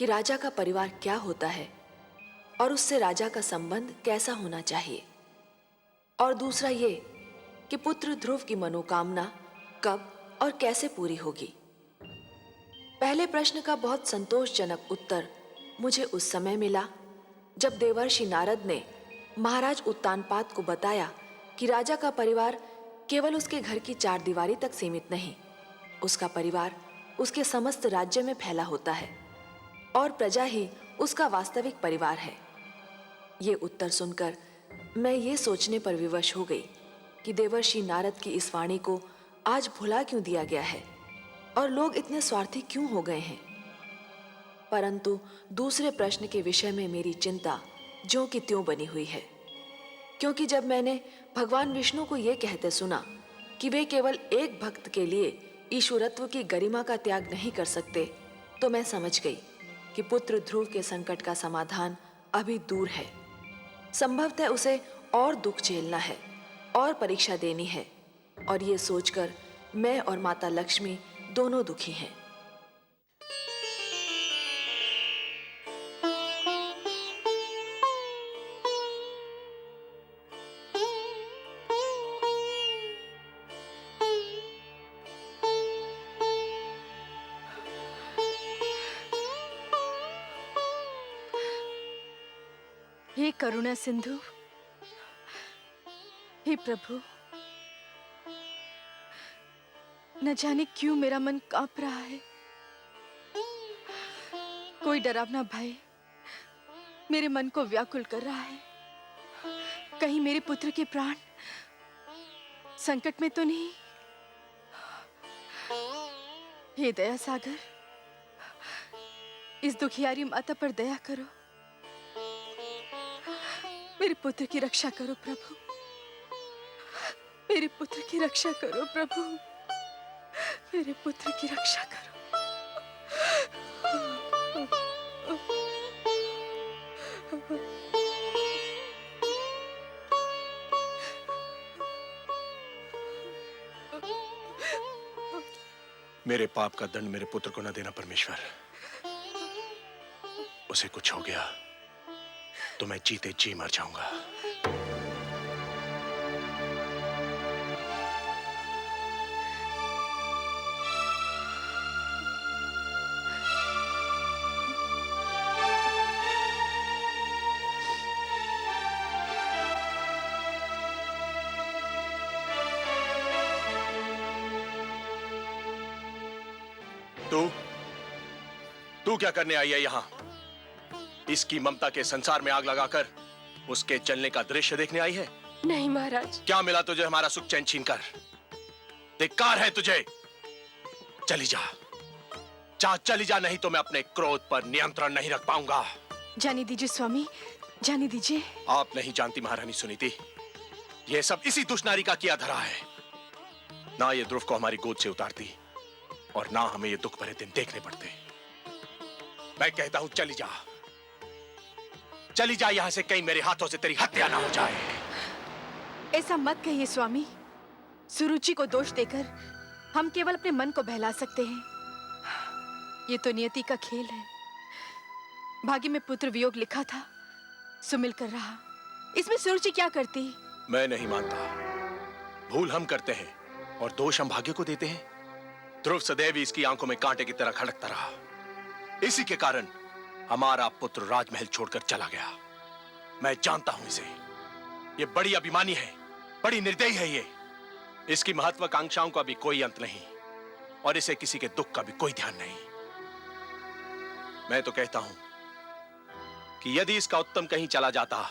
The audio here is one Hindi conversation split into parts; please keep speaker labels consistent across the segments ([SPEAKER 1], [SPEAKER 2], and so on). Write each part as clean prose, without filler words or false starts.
[SPEAKER 1] कि राजा का परिवार क्या होता है और उससे राजा का संबंध कैसा होना चाहिए, और दूसरा ये कि पुत्र ध्रुव की मनोकामना कब और कैसे पूरी होगी। पहले प्रश्न का बहुत संतोषजनक उत्तर मुझे उस समय मिला जब देवर्षि नारद ने महाराज उत्तानपाद को बताया कि राजा का परिवार केवल उसके घर की चार दीवारी तक सीमित नहीं, उसका परिवार उसके समस्त राज्य में फैला होता है और प्रजा ही उसका वास्तविक परिवार है। ये उत्तर सुनकर मैं ये सोचने पर विवश हो गई कि देवर्षि नारद की इस वाणी को आज भुला क्यों दिया गया है और लोग इतने स्वार्थी क्यों हो गए हैं। परंतु दूसरे प्रश्न के विषय में मेरी चिंता ज्यों की त्यों बनी हुई है, क्योंकि जब मैंने भगवान विष्णु को यह कहते सुना कि वे केवल एक भक्त के लिए ईश्वरत्व की गरिमा का त्याग नहीं कर सकते, तो मैं समझ गई कि पुत्र ध्रुव के संकट का समाधान अभी दूर है। संभवतः उसे और दुख झेलना है और परीक्षा देनी है, और ये सोचकर मैं और माता लक्ष्मी दोनों दुखी हैं।
[SPEAKER 2] हे करुणा सिंधु, हे प्रभु, न जाने क्यों मेरा मन कांप रहा है। कोई डरावना भय मेरे मन को व्याकुल कर रहा है। कहीं मेरे पुत्र के प्राण संकट में तो नहीं। हे दया सागर, इस दुखियारी माता पर दया करो। मेरे पुत्र की रक्षा करो प्रभु, मेरे पुत्र की रक्षा करो प्रभु, मेरे पुत्र की रक्षा करो।
[SPEAKER 3] मेरे पाप का दंड मेरे पुत्र को न देना परमेश्वर। उसे कुछ हो गया तो मैं जीते जी मर जाऊंगा। तू क्या करने आई है यहां? इसकी ममता के संसार में आग लगाकर उसके जलने का दृश्य देखने आई है?
[SPEAKER 2] नहीं महाराज।
[SPEAKER 3] क्या मिला तुझे हमारा सुख चैन छीनकर? धिक्कार है तुझे। चली जा, चली जा, नहीं तो मैं अपने क्रोध पर नियंत्रण नहीं रख पाऊंगा।
[SPEAKER 2] जाने दीजिए स्वामी, जाने दीजिए।
[SPEAKER 3] आप नहीं जानती महारानी सुनीति, यह सब इसी दुष्नारी का किया धरा है। ना ये ध्रुव को हमारी गोद से उतारती और ना हमें ये दुख भरे दिन देखने पड़ते। मैं कहता हूं चली जा, चली जा यहां से, कहीं मेरे हाथों से तेरी हत्या ना हो जाए।
[SPEAKER 2] ऐसा मत कहिए स्वामी। सुरुचि को दोष देकर हम केवल अपने मन को बहला सकते हैं। ये तो नियति का खेल है। भाग्य में पुत्र वियोग लिखा था, सुमिल कर रहा। इसमें सुरुचि क्या करती?
[SPEAKER 3] मैं नहीं मानता। भूल हम करते हैं और दोष हम भाग्य को देते हैं। ध्रुव सदैव इसकी आंखों में कांटे की तरह खड़कता रहा। इसी के कारण हमारा पुत्र राजमहल छोड़कर चला गया। मैं जानता हूं इसे। ये बड़ी अभिमानी है, बड़ी निर्दयी है ये। इसकी महत्वाकांक्षाओं का भी कोई अंत नहीं और इसे किसी के दुख का भी कोई ध्यान नहीं। मैं तो कहता हूं कि यदि इसका उत्तम कहीं चला जाता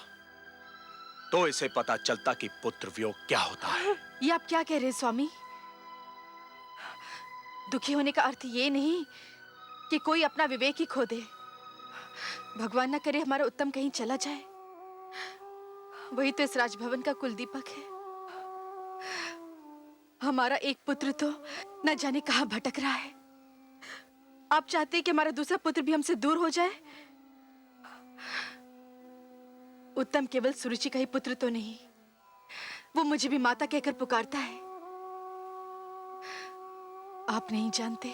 [SPEAKER 3] तो इसे पता चलता कि पुत्र वियोग क्या होता है।
[SPEAKER 2] ये आप क्या कह रहे हैं स्वामी? दुखी होने का अर्थ ये नहीं कि कोई अपना विवेक ही खो दे। भगवान ना करे हमारा उत्तम कहीं चला जाए। वही तो इस राजभवन का कुलदीपक है। हमारा एक पुत्र तो न जाने कहां भटक रहा है। आप चाहते हैं कि हमारा दूसरा पुत्र भी हमसे दूर हो जाए? उत्तम केवल सुरुचि का ही पुत्र तो नहीं, वो मुझे भी माता कहकर पुकारता है। आप नहीं जानते,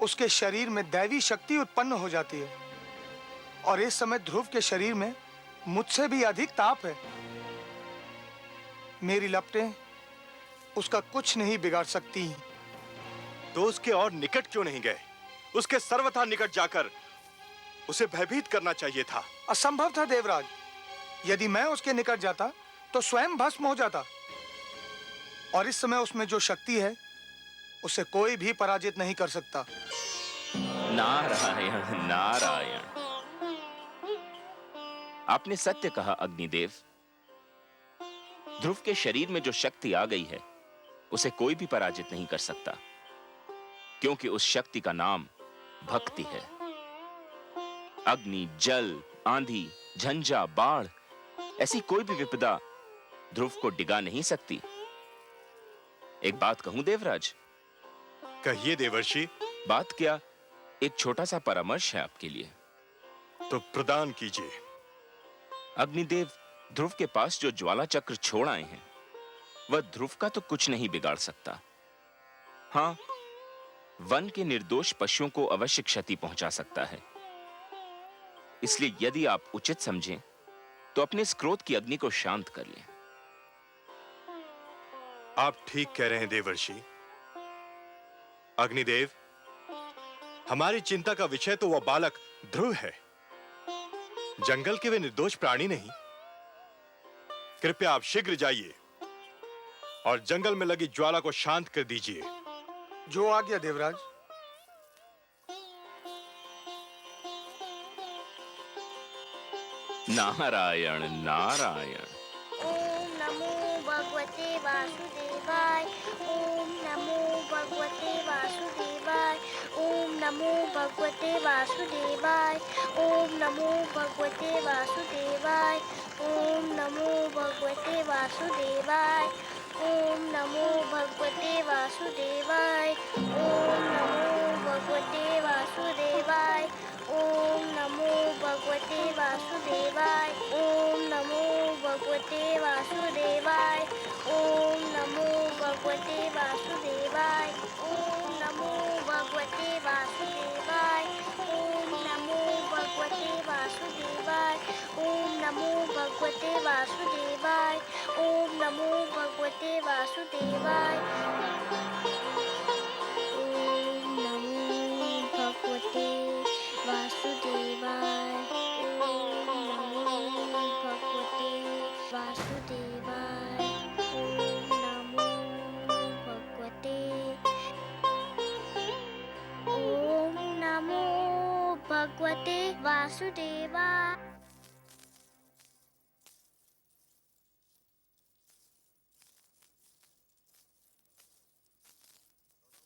[SPEAKER 4] उसके शरीर में दैवी शक्ति उत्पन्न हो जाती है और इस समय ध्रुव के शरीर में मुझसे भी अधिक ताप है। मेरी लपटें उसका कुछ नहीं बिगाड़ सकती।
[SPEAKER 5] तो उसके और निकट क्यों नहीं गए? उसके सर्वथा निकट जाकर उसे भयभीत करना चाहिए था।
[SPEAKER 4] असंभव था देवराज। यदि मैं उसके निकट जाता तो स्वयं भस्म हो जाता। और इस समय उसमें जो शक्ति है उसे कोई भी पराजित नहीं कर सकता।
[SPEAKER 6] नारायण नारायण, आपने सत्य कहा अग्निदेव। ध्रुव के शरीर में जो शक्ति आ गई है उसे कोई भी पराजित नहीं कर सकता, क्योंकि उस शक्ति का नाम भक्ति है। अग्नि, जल, आंधी, झंझा, बाढ़, ऐसी कोई भी विपदा ध्रुव को डिगा नहीं सकती। एक बात कहूं देवराज?
[SPEAKER 5] कहिए देवर्षि।
[SPEAKER 6] बात क्या, एक छोटा सा परामर्श है आपके लिए।
[SPEAKER 5] तो प्रदान कीजिए।
[SPEAKER 6] अग्निदेव, ध्रुव के पास जो ज्वाला चक्र छोड़ आए हैं वह ध्रुव का तो कुछ नहीं बिगाड़ सकता। हां, वन के निर्दोष पशुओं को अवश्य क्षति पहुंचा सकता है। इसलिए यदि आप उचित समझें तो अपने इस क्रोध की अग्नि को शांत कर लें।
[SPEAKER 5] आप ठीक कह रहे हैं देवर्षि। अग्निदेव, हमारी चिंता का विषय तो वह बालक ध्रुव है, जंगल के वे निर्दोष प्राणी नहीं। कृपया आप शीघ्र जाइए और जंगल में लगी ज्वाला को शांत कर दीजिए।
[SPEAKER 4] जो आज्ञा देवराज।
[SPEAKER 6] नारायण नारायण।
[SPEAKER 7] ओम नमो भगवते वासुदेवाय। ओम नमो भगवते वासुदेवाय। ओम नमो भगवते वासुदेवाय। ओम नमो भगवते वासुदेवाय। ओम नमो भगवते वासुदेवाय। ओम नमो भगवते वासुदेवाय। ओम नमो भगवते वासुदेवाय। ओम नमो भगवते वासुदेवाय। ओम नमो भगवते वासुदेवाय। ओम नमो भगवते वासुदेवाय। ओम नमो भगवते वासुदेवाय। ओम नमो भगवते वासुदेवाय। ओम नमो भगवते वासुदेवाय। ओम नमो भगवते वासुदेवाय। ओम नमो भगवते वासुदेवाय। ओम नमो भगवते वासुदेवाय। ओम नमो भगवते। ओम नमो भगवते वासुदेवाय।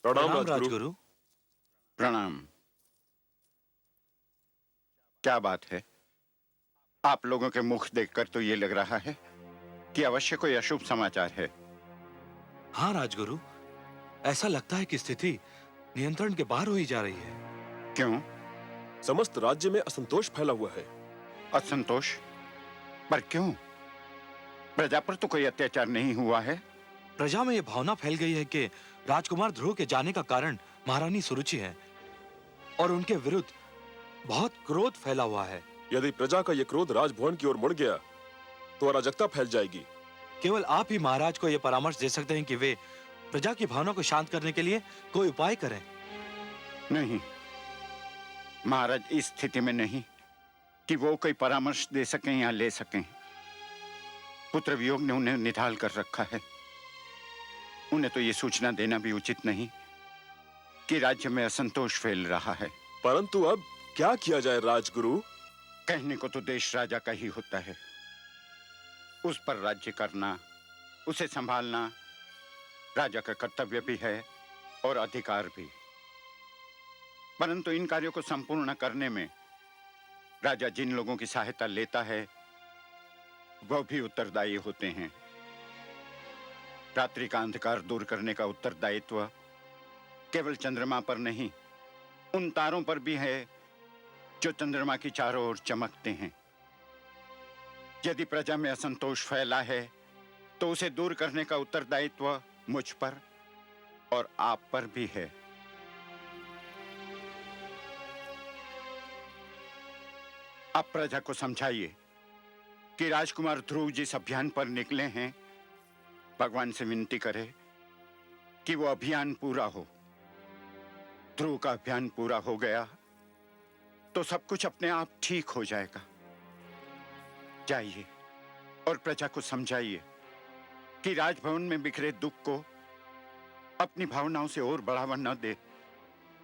[SPEAKER 8] प्रणाम राजगुरु।
[SPEAKER 9] प्रणाम। क्या बात है? आप लोगों के मुख देखकर तो ये लग रहा है कि अवश्य कोई अशुभ समाचार है।
[SPEAKER 8] हाँ राजगुरु, ऐसा लगता है कि स्थिति नियंत्रण के बाहर हुई जा रही है।
[SPEAKER 9] क्यों?
[SPEAKER 10] समस्त राज्य में असंतोष फैला हुआ है।
[SPEAKER 9] असंतोष? पर क्यों? प्रजा पर तो कोई अत्याचार नहीं हुआ है।
[SPEAKER 8] प्रजा में यह भावना फैल गई है कि राजकुमार ध्रुव के जाने का कारण महारानी सुरुचि है और उनके विरुद्ध बहुत क्रोध फैला हुआ है।
[SPEAKER 10] यदि प्रजा का यह क्रोध राजभवन की ओर मुड़ गया तो अराजकता फैल जाएगी।
[SPEAKER 8] केवल आप ही महाराज को यह परामर्श दे सकते हैं कि वे प्रजा की भावना को शांत करने के लिए कोई उपाय करें।
[SPEAKER 9] नहीं, महाराज इस स्थिति में नहीं कि वो कोई परामर्श दे सकें या ले सकें। पुत्र वियोग ने उन्हें निढाल कर रखा है। उन्हें तो ये सूचना देना भी उचित नहीं कि राज्य में असंतोष फैल रहा है।
[SPEAKER 10] परंतु अब क्या किया जाए राजगुरु?
[SPEAKER 9] कहने को तो देश राजा का ही होता है। उस पर राज्य करना, उसे संभालना राजा का कर्तव्य भी है और अधिकार भी। परंतु इन कार्यों को संपूर्ण करने में राजा जिन लोगों की सहायता लेता है वह भी उत्तरदायी होते हैं। रात्रि का अंधकार दूर करने का उत्तरदायित्व केवल चंद्रमा पर नहीं, उन तारों पर भी है जो चंद्रमा की चारों ओर चमकते हैं। यदि प्रजा में असंतोष फैला है तो उसे दूर करने का उत्तरदायित्व मुझ पर और आप पर भी है। आप प्रजा को समझाइए कि राजकुमार ध्रुव जिस अभियान पर निकले हैं, भगवान से विनती करे कि वो अभियान पूरा हो। ध्रुव का अभियान पूरा हो गया तो सब कुछ अपने आप ठीक हो जाएगा। जाइए और प्रजा को समझाइए कि राजभवन में बिखरे दुख को अपनी भावनाओं से और बढ़ावा न दे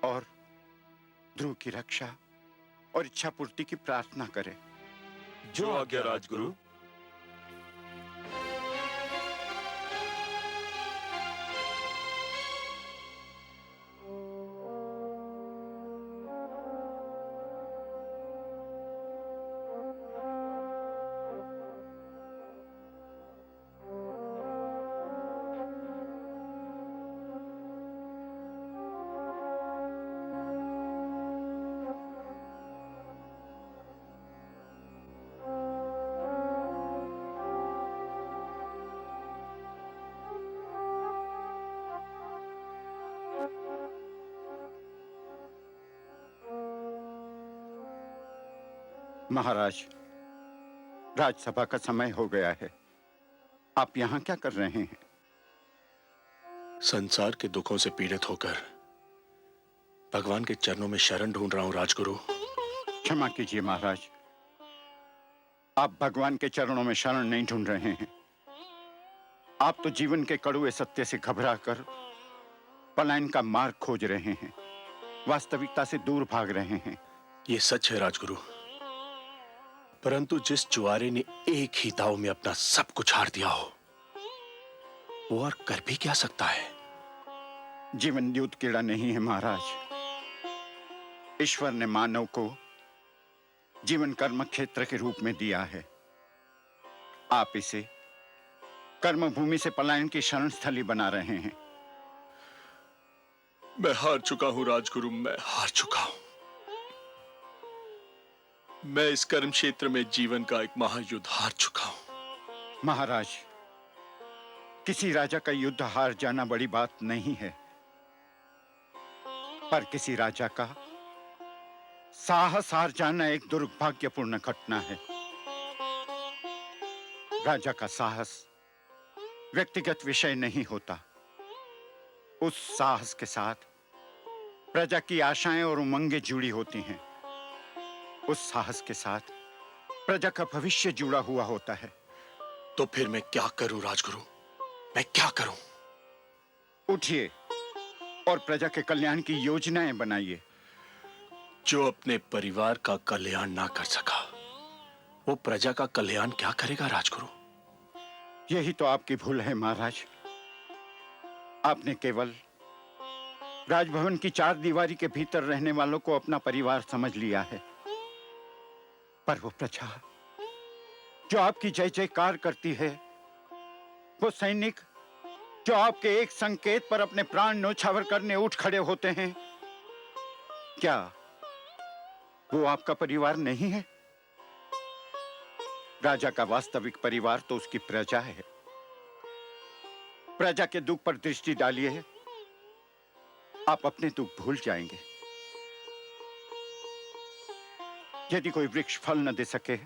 [SPEAKER 9] और ध्रुव की रक्षा और इच्छा पूर्ति की प्रार्थना करे।
[SPEAKER 10] जो आज्ञा राजगुरु।
[SPEAKER 9] महाराज, राजसभा का समय हो गया है। आप यहाँ क्या कर रहे हैं?
[SPEAKER 3] संसार के दुखों से पीड़ित होकर भगवान के चरणों में शरण ढूंढ रहा हूं राजगुरु।
[SPEAKER 9] क्षमा कीजिए महाराज, आप भगवान के चरणों में शरण नहीं ढूंढ रहे हैं। आप तो जीवन के कड़वे सत्य से घबराकर पलायन का मार्ग खोज रहे हैं, वास्तविकता से दूर भाग रहे हैं।
[SPEAKER 3] ये सच है राजगुरु, परंतु जिस जुआरे ने एक ही दाव में अपना सब कुछ हार दिया हो, वो और कर भी क्या सकता है?
[SPEAKER 9] जीवन द्यूत कीड़ा नहीं है महाराज। ईश्वर ने मानव को जीवन कर्म क्षेत्र के रूप में दिया है। आप इसे कर्म भूमि से पलायन की शरण स्थली बना रहे हैं।
[SPEAKER 3] मैं हार चुका हूं राजगुरु, मैं हार चुका हूं। मैं इस कर्म क्षेत्र में जीवन का एक महायुद्ध हार चुका हूं।
[SPEAKER 9] महाराज, किसी राजा का युद्ध हार जाना बड़ी बात नहीं है, पर किसी राजा का साहस हार जाना एक दुर्भाग्यपूर्ण घटना है। राजा का साहस व्यक्तिगत विषय नहीं होता। उस साहस के साथ प्रजा की आशाएं और उमंगें जुड़ी होती हैं। उस साहस के साथ प्रजा का भविष्य जुड़ा हुआ होता है।
[SPEAKER 3] तो फिर मैं क्या करूं राजगुरु, मैं क्या करूं?
[SPEAKER 9] उठिए और प्रजा के कल्याण की योजनाएं बनाइए।
[SPEAKER 3] जो अपने परिवार का कल्याण ना कर सका, वो प्रजा का कल्याण क्या करेगा राजगुरु?
[SPEAKER 9] यही तो आपकी भूल है महाराज। आपने केवल राजभवन की चार दीवारी के भीतर रहने वालों को अपना परिवार समझ लिया है, पर वो प्रजा जो आपकी जय जयकार करती है, वो सैनिक जो आपके एक संकेत पर अपने प्राण न्योछावर करने उठ खड़े होते हैं, क्या वो आपका परिवार नहीं है? राजा का वास्तविक परिवार तो उसकी प्रजा है। प्रजा के दुख पर दृष्टि डालिए, आप अपने दुख भूल जाएंगे। यदि कोई वृक्ष फल न दे सके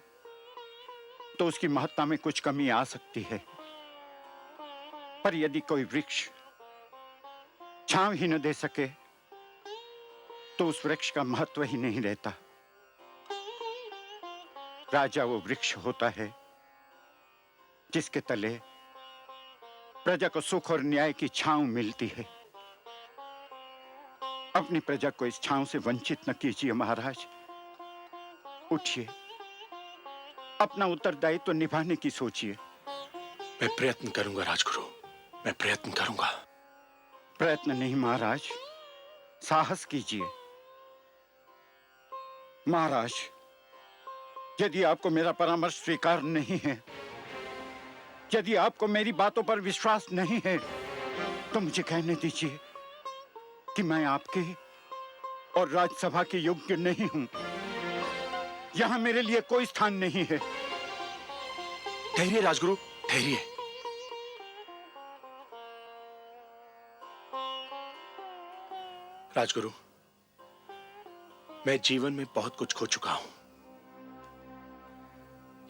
[SPEAKER 9] तो उसकी महत्ता में कुछ कमी आ सकती है, पर यदि कोई वृक्ष छांव ही न दे सके तो उस वृक्ष का महत्व ही नहीं रहता। राजा वो वृक्ष होता है जिसके तले प्रजा को सुख और न्याय की छांव मिलती है। अपनी प्रजा को इस छांव से वंचित न कीजिए महाराज। उठिए, अपना उत्तरदायित्व तो निभाने की सोचिए।
[SPEAKER 3] मैं प्रयत्न करूंगा राजगुरु, मैं प्रयत्न करूंगा।
[SPEAKER 9] प्रयत्न नहीं महाराज, साहस कीजिए। महाराज, यदि आपको मेरा परामर्श स्वीकार नहीं है, यदि आपको मेरी बातों पर विश्वास नहीं है, तो मुझे कहने दीजिए कि मैं आपके और राजसभा के योग्य नहीं हूं। यहां मेरे लिए कोई स्थान नहीं है।
[SPEAKER 3] ठहरिए राजगुरु, ठहरिए। राजगुरु, मैं जीवन में बहुत कुछ खो चुका हूं,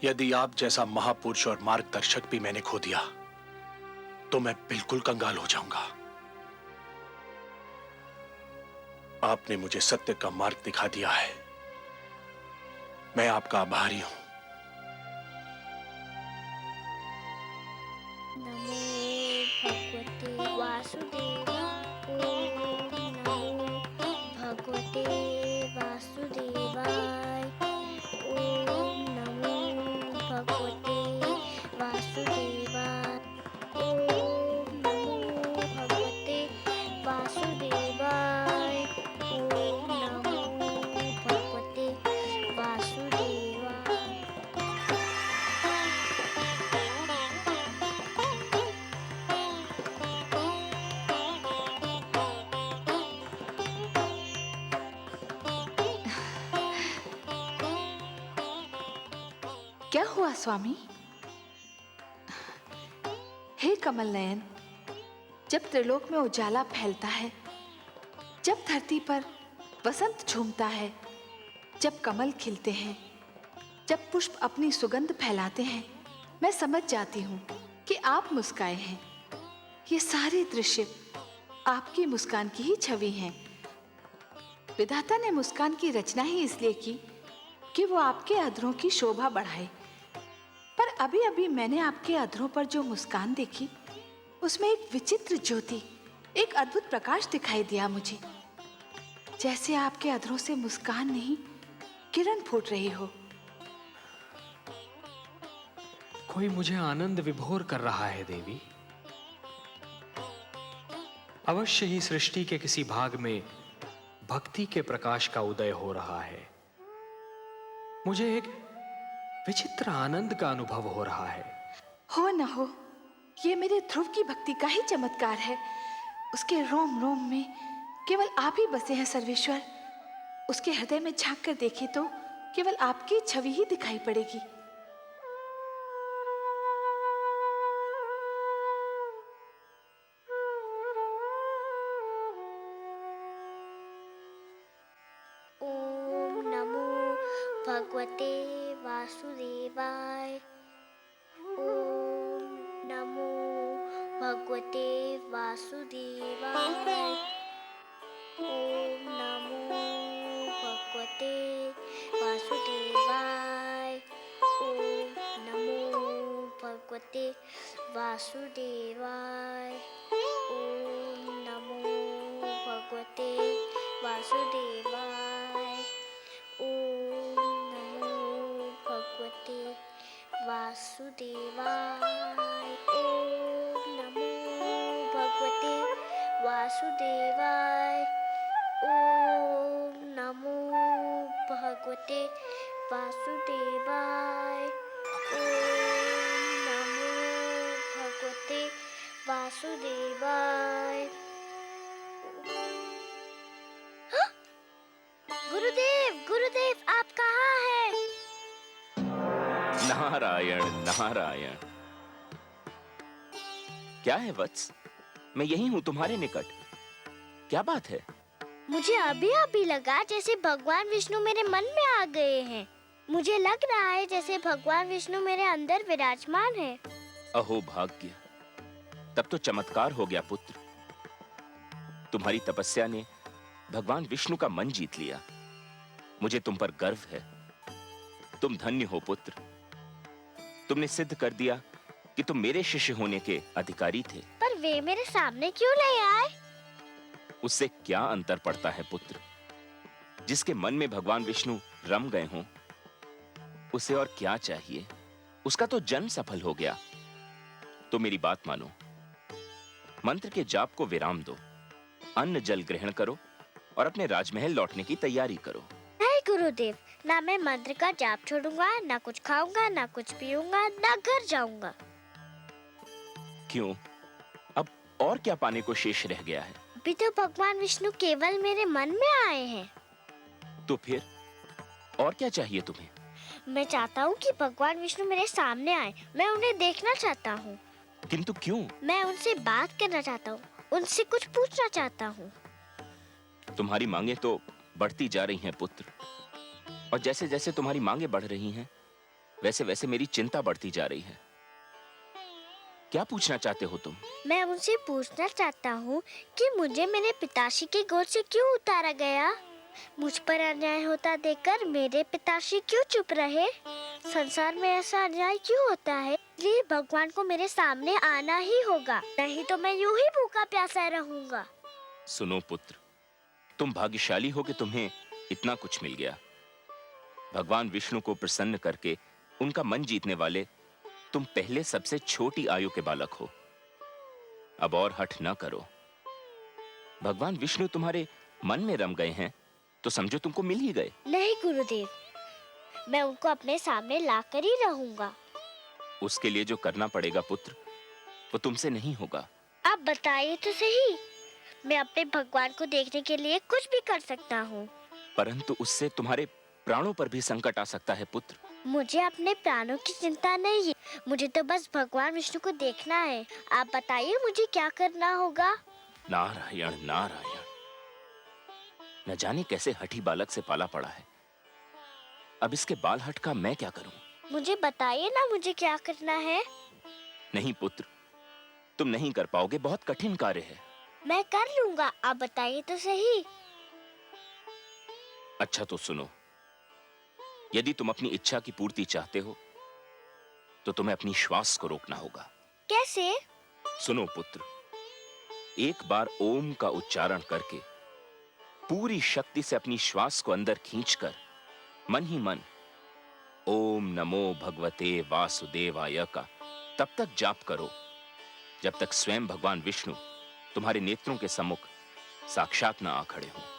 [SPEAKER 3] यदि आप जैसा महापुरुष और मार्गदर्शक भी मैंने खो दिया तो मैं बिल्कुल कंगाल हो जाऊंगा। आपने मुझे सत्य का मार्ग दिखा दिया है। मैं आपका आभारी हूं।
[SPEAKER 7] नमो भगवते वासुदेवाय। ओम नमो भगवते वासुदेवाय। ओम नमो भगवते वासुदेवाय। ओम नमो भगवते वासुदेवाय। ओम नमो भगवते वासुदेवाय।
[SPEAKER 2] क्या हुआ स्वामी? हे कमल नयन, जब त्रिलोक में उजाला फैलता है, जब धरती पर वसंत झूमता है, जब कमल खिलते हैं, जब पुष्प अपनी सुगंध फैलाते हैं, मैं समझ जाती हूँ कि आप मुस्काए हैं। ये सारे दृश्य आपकी मुस्कान की ही छवि हैं। विधाता ने मुस्कान की रचना ही इसलिए की कि वो आपके अधरों की शोभा बढ़ाए। पर अभी अभी मैंने आपके अधरों पर जो मुस्कान देखी, उसमें एक विचित्र ज्योति, एक अद्भुत प्रकाश दिखाई दिया मुझे। जैसे आपके अधरों से मुस्कान नहीं, किरण फूट रही हो।
[SPEAKER 11] कोई मुझे आनंद विभोर कर रहा है देवी। अवश्य ही सृष्टि के किसी भाग में भक्ति के प्रकाश का उदय हो रहा है। मुझे एक विचित्र आनंद का अनुभव हो रहा है।
[SPEAKER 2] हो न हो, ये मेरे ध्रुव की भक्ति का ही चमत्कार है। उसके रोम रोम में केवल आप ही बसे हैं सर्वेश्वर। उसके हृदय में झांक कर देखे तो केवल आपकी छवि ही दिखाई पड़ेगी।
[SPEAKER 7] ओम नमो भगवते वासुदेवाय। ओम नमो भगवते वासुदेवाय। ओम नमो भगवते वासुदेवाय। ओम नमो भगवते वासुदेवाय। ओम नमो भगवते वासुदेवाय। ओम नमो भगवते वासुदेवाय। ओम नमो भगवते वासुदेवाय। ओम नमो भगवते वासुदेवाय। ओम नमो भगवते वासुदेवाय। गुरुदेव, गुरुदेव, आप कहाँ हैं?
[SPEAKER 6] नारायण नारायण। क्या है वत्स? मैं यही हूं तुम्हारे निकट। क्या बात है?
[SPEAKER 7] मुझे अभी अभी लगा जैसे भगवान विष्णु मेरे मन में आ गए हैं। मुझे लग रहा है जैसे भगवान विष्णु मेरे अंदर विराजमान है।
[SPEAKER 6] अहो भाग्य, तब तो चमत्कार हो गया पुत्र। तुम्हारी तपस्या ने भगवान विष्णु का मन जीत लिया। मुझे तुम पर गर्व है। तुम धन्य हो पुत्र। तुमने सिद्ध कर दिया कि तुम मेरे शिष्य होने के अधिकारी थे।
[SPEAKER 7] पर वे मेरे सामने क्यों नहीं आए?
[SPEAKER 6] उससे क्या अंतर पड़ता है पुत्र? जिसके मन में भगवान विष्णु रम गए हों, उसे और क्या चाहिए? उसका तो जन्म सफल हो गया। तो मेरी बात मानो, मंत्र के जाप को विराम दो, अन्न जल ग्रहण करो और अपने राजमहल लौटने की तैयारी करो।
[SPEAKER 7] नहीं गुरुदेव, ना मैं मंत्र का जाप छोड़ूंगा, ना कुछ खाऊंगा, ना कुछ पीऊंगा, ना घर जाऊंगा।
[SPEAKER 6] क्यों? अब और क्या पाने को शेष रह गया है?
[SPEAKER 7] अभी तो भगवान विष्णु केवल मेरे मन में आए हैं।
[SPEAKER 6] तो फिर और क्या चाहिए तुम्हें?
[SPEAKER 7] मैं चाहता हूँ कि भगवान विष्णु मेरे सामने आए। मैं उन्हें देखना चाहता हूँ।
[SPEAKER 6] किंतु क्यों?
[SPEAKER 7] मैं उनसे बात करना चाहता हूँ, उनसे कुछ पूछना चाहता हूँ।
[SPEAKER 6] तुम्हारी मांगे तो बढ़ती जा रही हैं पुत्र, और जैसे जैसे तुम्हारी मांगे बढ़ रही हैं, वैसे वैसे मेरी चिंता बढ़ती जा रही है। क्या पूछना चाहते हो तुम?
[SPEAKER 7] मैं उनसे पूछना चाहता हूँ कि मुझे मेरे पिताश्री की गोद से क्यों उतारा गया? मुझ पर अन्याय होता देखकर मेरे पिताश्री क्यों चुप रहे? संसार में ऐसा अन्याय क्यों होता है? इसलिए भगवान को मेरे सामने आना ही होगा, नहीं तो मैं यूं ही भूखा प्यासा रहूंगा।
[SPEAKER 6] सुनो पुत्र, तुम भाग्यशाली हो कि तुम्हें इतना कुछ मिल गया। भगवान विष्णु को प्रसन्न करके उनका मन जीतने वाले तुम पहले सबसे छोटी आयु के बालक हो। अब और हठ न करो। भगवान विष्णु तुम्हारे मन में रम गए हैं तो समझो तुमको मिल ही गए।
[SPEAKER 7] नहीं गुरुदेव, मैं उनको अपने सामने लाकर ही रहूंगा।
[SPEAKER 6] उसके लिए जो करना पड़ेगा पुत्र, वो तुमसे नहीं होगा।
[SPEAKER 7] आप बताइए तो सही, मैं अपने भगवान को देखने के लिए कुछ भी कर सकता हूँ।
[SPEAKER 6] परंतु उससे तुम्हारे प्राणों पर भी संकट आ सकता है पुत्र।
[SPEAKER 7] मुझे अपने प्राणों की चिंता नहीं है, मुझे तो बस भगवान विष्णु को देखना है। आप बताइए मुझे क्या करना होगा?
[SPEAKER 6] नारायण नारायण, न जाने कैसे हठी बालक से पाला पड़ा है। अब इसके बाल हट का मैं क्या करूं?
[SPEAKER 7] मुझे बताइए ना मुझे क्या करना है।
[SPEAKER 6] नहीं पुत्र, तुम नहीं कर पाओगे, बहुत कठिन कार्य है।
[SPEAKER 7] मैं कर लूंगा, आप बताइए तो सही।
[SPEAKER 6] अच्छा तो सुनो, यदि तुम अपनी इच्छा की पूर्ति चाहते हो तो तुम्हें अपनी श्वास को रोकना होगा।
[SPEAKER 7] कैसे?
[SPEAKER 6] सुनो पुत्र, एक बार ओम का उच्चारण करके पूरी शक्ति से अपनी श्वास को अंदर खींचकर मन ही मन ओम नमो भगवते वासुदेवाय का तब तक जाप करो जब तक स्वयं भगवान विष्णु तुम्हारे नेत्रों के सम्मुख साक्षात न आ खड़े हों।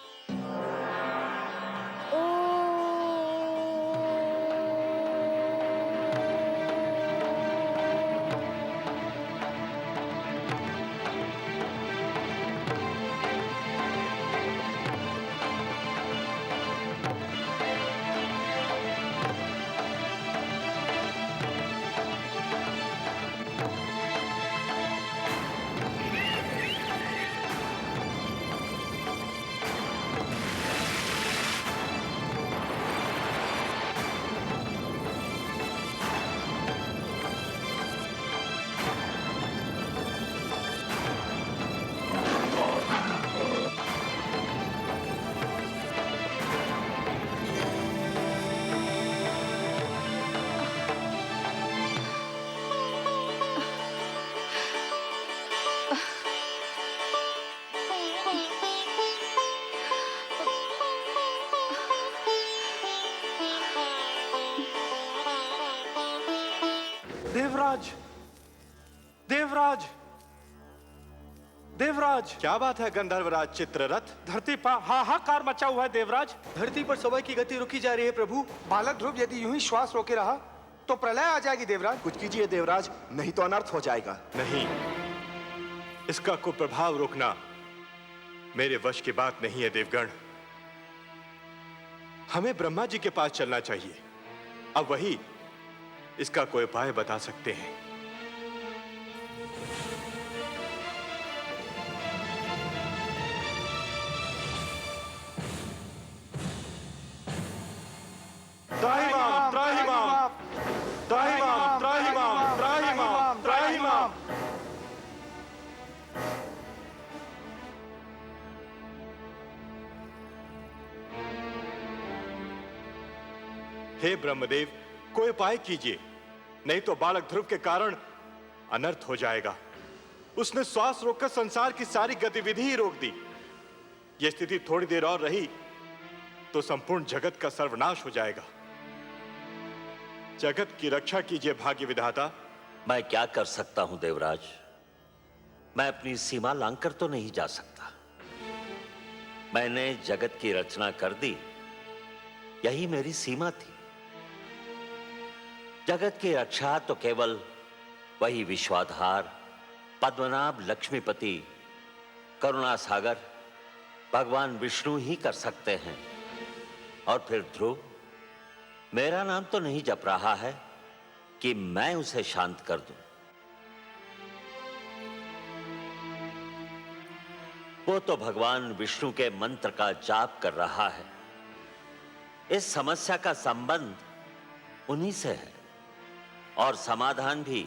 [SPEAKER 8] देवराज, देवराज, देवराज!
[SPEAKER 5] क्या बात है गंधर्वराज चित्ररथ?
[SPEAKER 8] धरती पर हाहाकार मचा हुआ है देवराज। धरती पर समय की गति रुकी जा रही है प्रभु।
[SPEAKER 4] बालक ध्रुव यदि यूं ही श्वास रोके रहा तो प्रलय आ जाएगी देवराज।
[SPEAKER 12] कुछ कीजिए देवराज, नहीं तो अनर्थ हो जाएगा।
[SPEAKER 5] नहीं, इसका कुप्रभाव रोकना मेरे वश की बात नहीं है देवगण। हमें ब्रह्मा जी के पास चलना चाहिए, अब वही इसका कोई उपाय बता सकते हैं। त्राहिमाम, त्राहिमाम, त्राहिमाम, त्राहिमाम, त्राहिमाम, त्राहिमाम। हे ब्रह्मदेव, कोई उपाय कीजिए, नहीं तो बालक ध्रुव के कारण अनर्थ हो जाएगा। उसने श्वास रोककर संसार की सारी गतिविधि ही रोक दी। यह स्थिति थोड़ी देर और रही तो संपूर्ण जगत का सर्वनाश हो जाएगा। जगत की रक्षा कीजिए भाग्य विधाता।
[SPEAKER 13] मैं क्या कर सकता हूं देवराज? मैं अपनी सीमा लांघकर तो नहीं जा सकता। मैंने जगत की रचना कर दी, यही मेरी सीमा थी। जगत की रक्षा तो केवल वही विश्वाधार, पद्मनाभ, लक्ष्मीपति, करुणा सागर भगवान विष्णु ही कर सकते हैं। और फिर ध्रुव मेरा नाम तो नहीं जप रहा है कि मैं उसे शांत कर दूं। वो तो भगवान विष्णु के मंत्र का जाप कर रहा है। इस समस्या का संबंध उन्हीं से है। और समाधान भी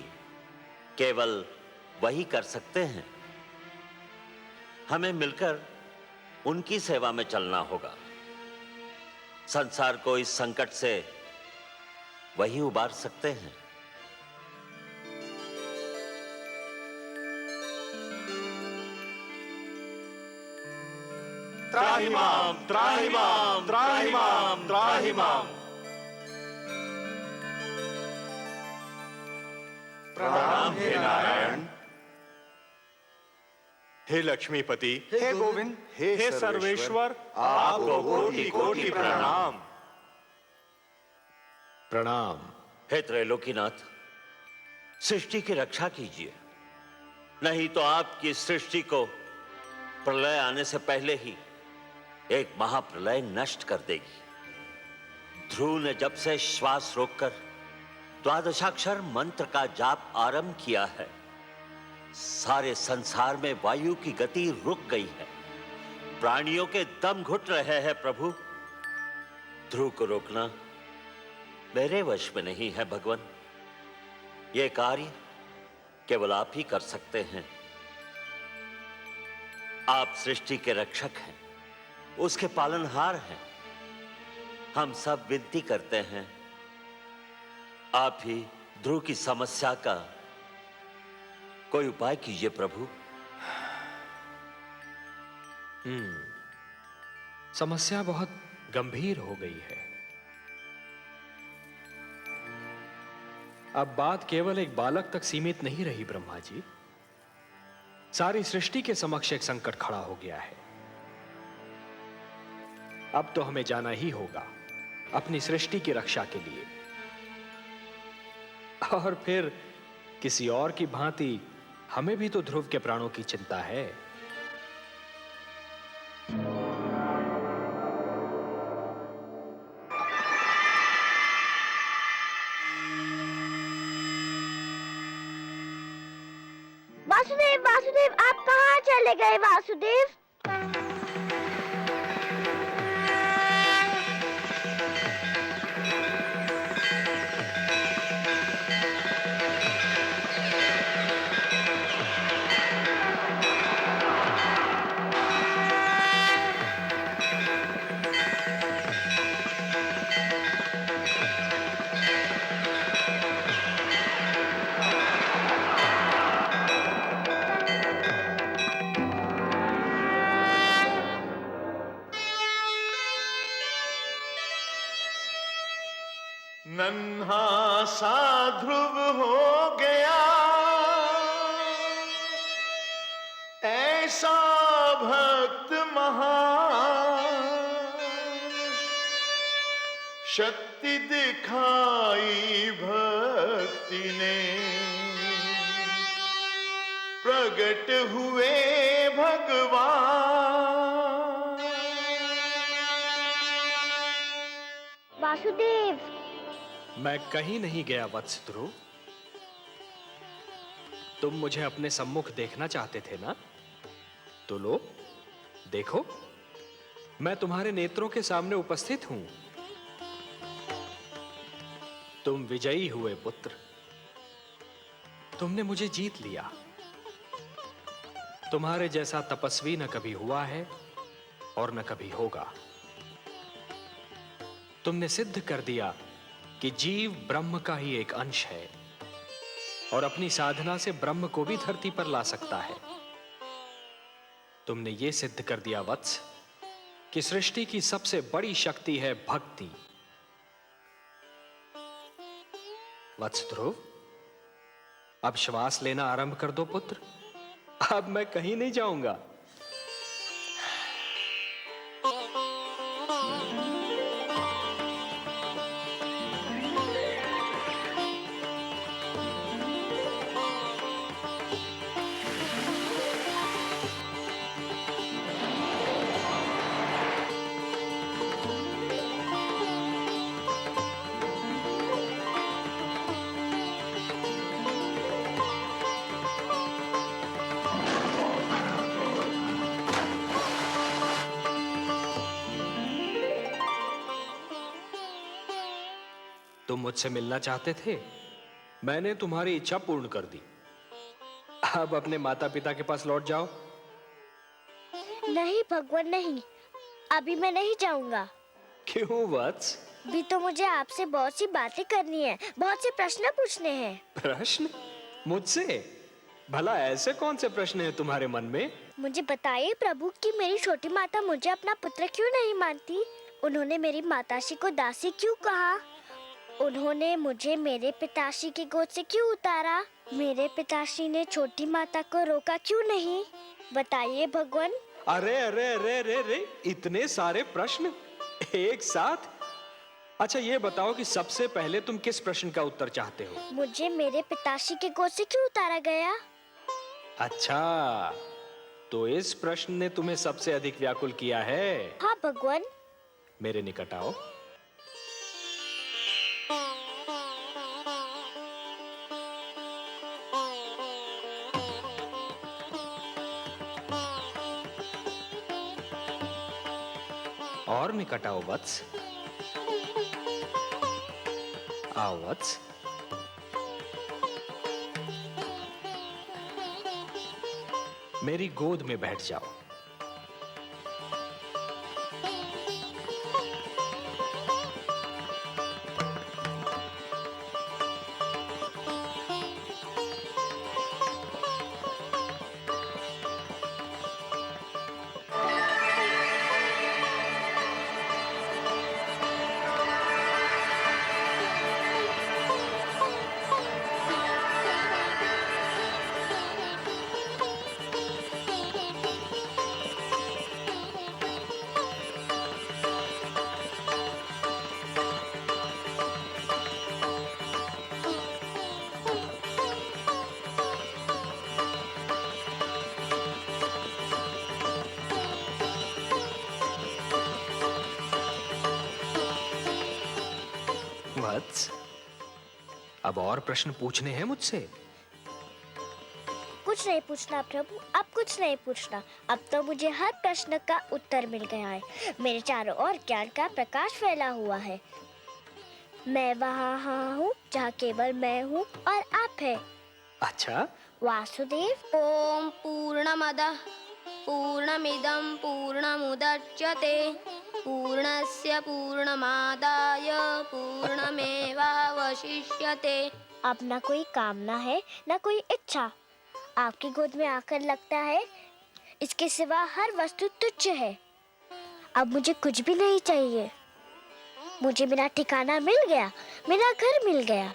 [SPEAKER 13] केवल वही कर सकते हैं। हमें मिलकर उनकी सेवा में चलना होगा। संसार को इस संकट से वही उबार सकते हैं।
[SPEAKER 5] त्राहिमाम त्राहिमाम त्राहिमाम त्राहिमाम। प्रणाम हे नारायण। हे लक्ष्मीपति,
[SPEAKER 4] हे गोविंद,
[SPEAKER 5] हे सर्वेश्वर, आपको कोटि कोटि प्रणाम।
[SPEAKER 11] प्रणाम।
[SPEAKER 13] हे त्रैलोकीनाथ, सृष्टि की रक्षा कीजिए, नहीं तो आपकी सृष्टि को प्रलय आने से पहले ही एक महाप्रलय नष्ट कर देगी। ध्रुव ने जब से श्वास रोककर द्वादशाक्षर मंत्र का जाप आरंभ किया है, सारे संसार में वायु की गति रुक गई है। प्राणियों के दम घुट रहे हैं प्रभु। ध्रुव को रोकना मेरे वश में नहीं है भगवान। यह कार्य केवल आप ही कर सकते हैं। आप सृष्टि के रक्षक हैं, उसके पालनहार हैं। हम सब विनती करते हैं, आप ही ध्रुव की समस्या का कोई उपाय कीजिए प्रभु।
[SPEAKER 11] समस्या बहुत गंभीर हो गई है। अब बात केवल एक बालक तक सीमित नहीं रही ब्रह्मा जी। सारी सृष्टि के समक्ष एक संकट खड़ा हो गया है। अब तो हमें जाना ही होगा अपनी सृष्टि की रक्षा के लिए, और फिर किसी और की भांति हमें भी तो ध्रुव के प्राणों की चिंता है।
[SPEAKER 7] वासुदेव, वासुदेव, आप कहाँ चले गए वासुदेव?
[SPEAKER 5] नन्हा सा ध्रुव हो गया, ऐसा भक्त महान, शक्ति दिखाई भक्ति ने, प्रगट हुए भगवान।
[SPEAKER 7] वासुदेव,
[SPEAKER 11] मैं कहीं नहीं गया वत्स ध्रुव। तुम मुझे अपने सम्मुख देखना चाहते थे ना? तो लो, देखो, मैं तुम्हारे नेत्रों के सामने उपस्थित हूं। तुम विजयी हुए पुत्र। तुमने मुझे जीत लिया। तुम्हारे जैसा तपस्वी न कभी हुआ है और न कभी होगा। तुमने सिद्ध कर दिया कि जीव ब्रह्म का ही एक अंश है और अपनी साधना से ब्रह्म को भी धरती पर ला सकता है। तुमने ये सिद्ध कर दिया वत्स कि सृष्टि की सबसे बड़ी शक्ति है भक्ति। वत्स ध्रुव, अब श्वास लेना आरंभ कर दो पुत्र। अब मैं कहीं नहीं जाऊंगा। तुम मुझसे मिलना चाहते थे, मैंने तुम्हारी इच्छा पूर्ण कर दी। अब अपने माता पिता के पास लौट जाओ।
[SPEAKER 7] नहीं भगवान नहीं, अभी मैं नहीं जाऊंगा।
[SPEAKER 11] क्यों वत्स?
[SPEAKER 7] भी तो मुझे आपसे बहुत सी बातें करनी है, बहुत से प्रश्न पूछने हैं।
[SPEAKER 11] प्रश्न? मुझसे? भला ऐसे कौन से प्रश्न हैं तुम्हारे मन में?
[SPEAKER 7] मुझे बताइए प्रभु कि मेरी छोटी माता मुझे अपना पुत्र क्यों नहीं मानती? उन्होंने मेरी माताश्री को दासी क्यों कहा? उन्होंने मुझे मेरे पिताश्री की गोद से क्यों उतारा? मेरे पिताश्री ने छोटी माता को रोका क्यों नहीं? बताइए भगवान।
[SPEAKER 11] अरे अरे अरे अरे अरे, इतने सारे प्रश्न एक साथ? अच्छा ये बताओ कि सबसे पहले तुम किस प्रश्न का उत्तर चाहते हो?
[SPEAKER 7] मुझे मेरे पिताश्री की गोद से क्यों उतारा गया?
[SPEAKER 11] अच्छा, तो इस प्रश्न ने तुम्हें सबसे अधिक व्याकुल किया है।
[SPEAKER 7] हाँ भगवान।
[SPEAKER 11] मेरे निकट आओ। और निकट आओ वत्स। आओ वत्स। मेरी गोद में बैठ जाओ। वत्स, अब और प्रश्न पूछने हैं मुझसे?
[SPEAKER 7] कुछ नहीं पूछना प्रभु, अब कुछ नहीं पूछना। अब तो मुझे हर प्रश्न का उत्तर मिल गया है। मेरे चारों ओर ज्ञान का प्रकाश फैला हुआ है। मैं वहाँ हूँ जहाँ केवल मैं हूँ और आप है।
[SPEAKER 11] अच्छा,
[SPEAKER 7] वासुदेव।
[SPEAKER 14] ओम पूर्णमदः पूर्णमिदं पूर्णमुदच्यते पूर्णस्य पूर्णमादाय पूर्णमेवावशिष्यते।
[SPEAKER 7] अब ना कोई कामना है ना कोई इच्छा। आपकी गोद में आकर लगता है इसके सिवा हर वस्तु तुच्छ है। अब मुझे कुछ भी नहीं चाहिए। मुझे मेरा ठिकाना मिल गया, मेरा घर मिल गया।